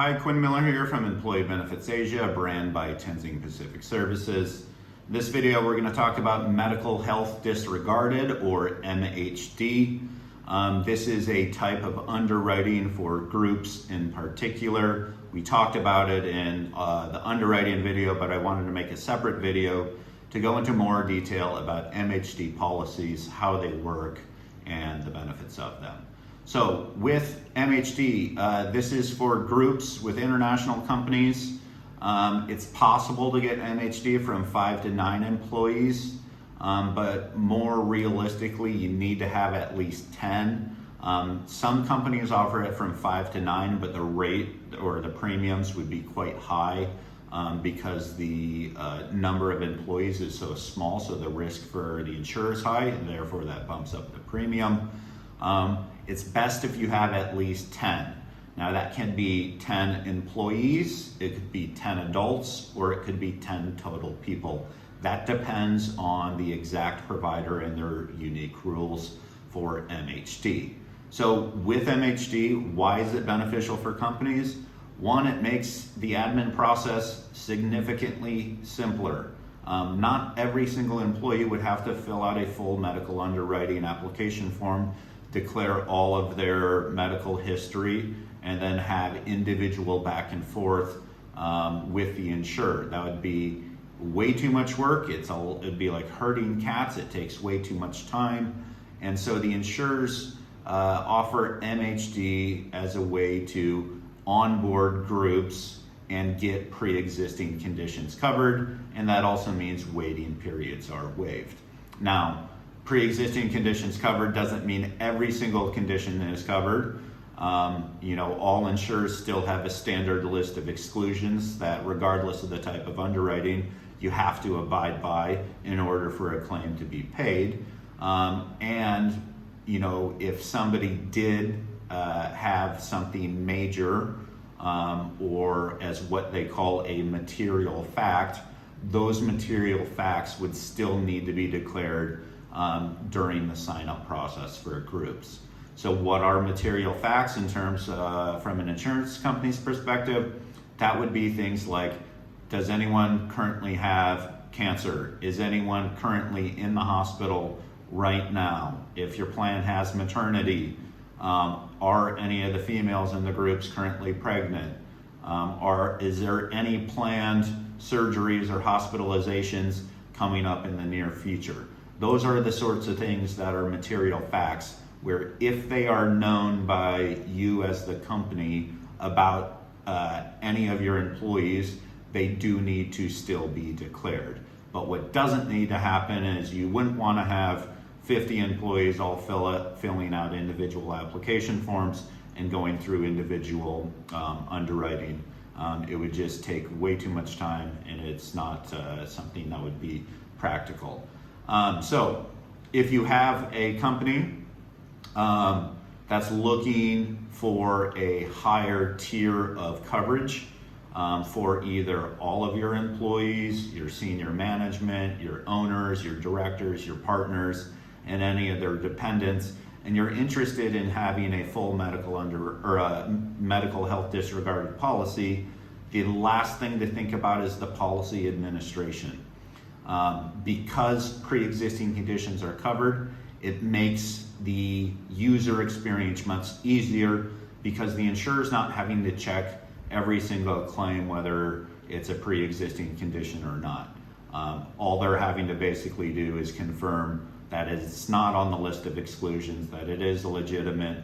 Hi, Quinn Miller here from Employee Benefits Asia, a brand by Tenzing Pacific Services. In this video, we're going to talk about medical health disregarded, or MHD. This is a type of underwriting for groups in particular. We talked about it in the underwriting video, but I wanted to make a separate video to go into more detail about MHD policies, how they work, and the benefits of them. So with MHD, this is for groups with international companies. It's possible to get MHD from 5 to 9 employees, but more realistically, you need to have at least 10. Some companies offer it from 5 to 9, but the rate or the premiums would be quite high because the number of employees is so small, so the risk for the insurer is high, and therefore that bumps up the premium. It's best if you have at least 10. Now that can be 10 employees, it could be 10 adults, or it could be 10 total people. That depends on the exact provider and their unique rules for MHD. So with MHD, why is it beneficial for companies? One, it makes the admin process significantly simpler. Not every single employee would have to fill out a full medical underwriting application form, declare all of their medical history, and then have individual back and forth with the insurer. That would be way too much work. It'd be like herding cats. It takes way too much time. And so the insurers offer MHD as a way to onboard groups and get pre-existing conditions covered, and that also means waiting periods are waived. Now, pre-existing conditions covered doesn't mean every single condition is covered. All insurers still have a standard list of exclusions that, regardless of the type of underwriting, you have to abide by in order for a claim to be paid. If somebody did have something major, or as what they call a material fact, those material facts would still need to be declared during the sign-up process for groups. So what are material facts in terms from an insurance company's perspective? That would be things like, does anyone currently have cancer? Is anyone currently in the hospital right now? If your plan has maternity, are any of the females in the groups currently pregnant? Is there any planned surgeries or hospitalizations coming up in the near future? Those are the sorts of things that are material facts, where if they are known by you as the company about any of your employees, they do need to still be declared. But what doesn't need to happen is you wouldn't want to have 50 employees all filling out individual application forms and going through individual underwriting. It would just take way too much time, and it's not something that would be practical. So if you have a company that's looking for a higher tier of coverage for either all of your employees, your senior management, your owners, your directors, your partners, and any of their dependents, and you're interested in having a full medical health disregarded policy, the last thing to think about is the policy administration. Because pre-existing conditions are covered, it makes the user experience much easier because the insurer is not having to check every single claim whether it's a pre-existing condition or not. All they're having to basically do is confirm that it's not on the list of exclusions, that it is a legitimate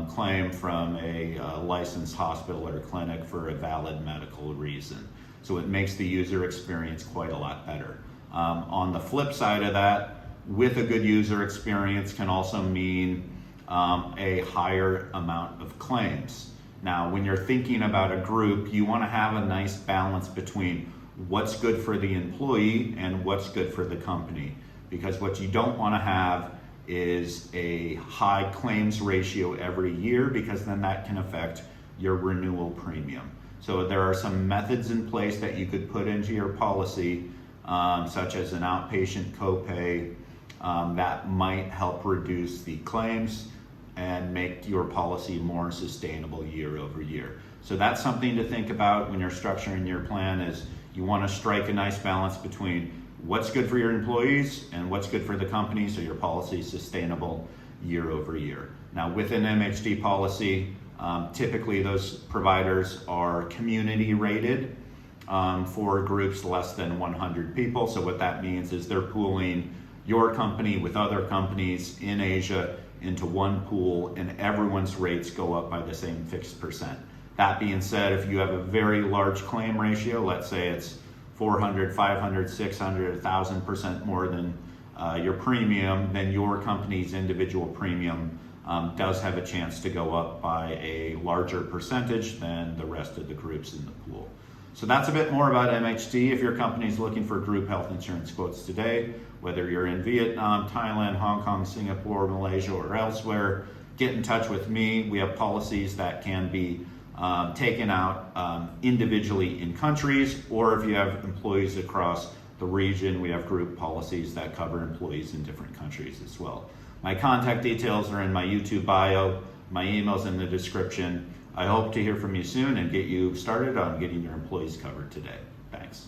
claim from a licensed hospital or clinic for a valid medical reason. So it makes the user experience quite a lot better. On the flip side of that, with a good user experience can also mean a higher amount of claims. Now, when you're thinking about a group, you want to have a nice balance between what's good for the employee and what's good for the company. Because what you don't want to have is a high claims ratio every year, because then that can affect your renewal premium. So there are some methods in place that you could put into your policy, such as an outpatient copay, that might help reduce the claims and make your policy more sustainable year over year. So that's something to think about when you're structuring your plan, is you want to strike a nice balance between what's good for your employees and what's good for the company, so your policy is sustainable year over year. Now, within MHD policy, typically those providers are community rated for groups less than 100 people. So what that means is they're pooling your company with other companies in Asia into one pool, and everyone's rates go up by the same fixed percent. That being said, if you have a very large claim ratio, let's say it's 400, 500, 600, 1,000% more than your premium, then your company's individual premium does have a chance to go up by a larger percentage than the rest of the groups in the pool. So that's a bit more about MHD. If your company is looking for group health insurance quotes today, whether you're in Vietnam, Thailand, Hong Kong, Singapore, Malaysia, or elsewhere, get in touch with me. We have policies that can be taken out individually in countries, or if you have employees across the region, we have group policies that cover employees in different countries as well. My contact details are in my YouTube bio, my email's in the description. I hope to hear from you soon and get you started on getting your employees covered today. Thanks.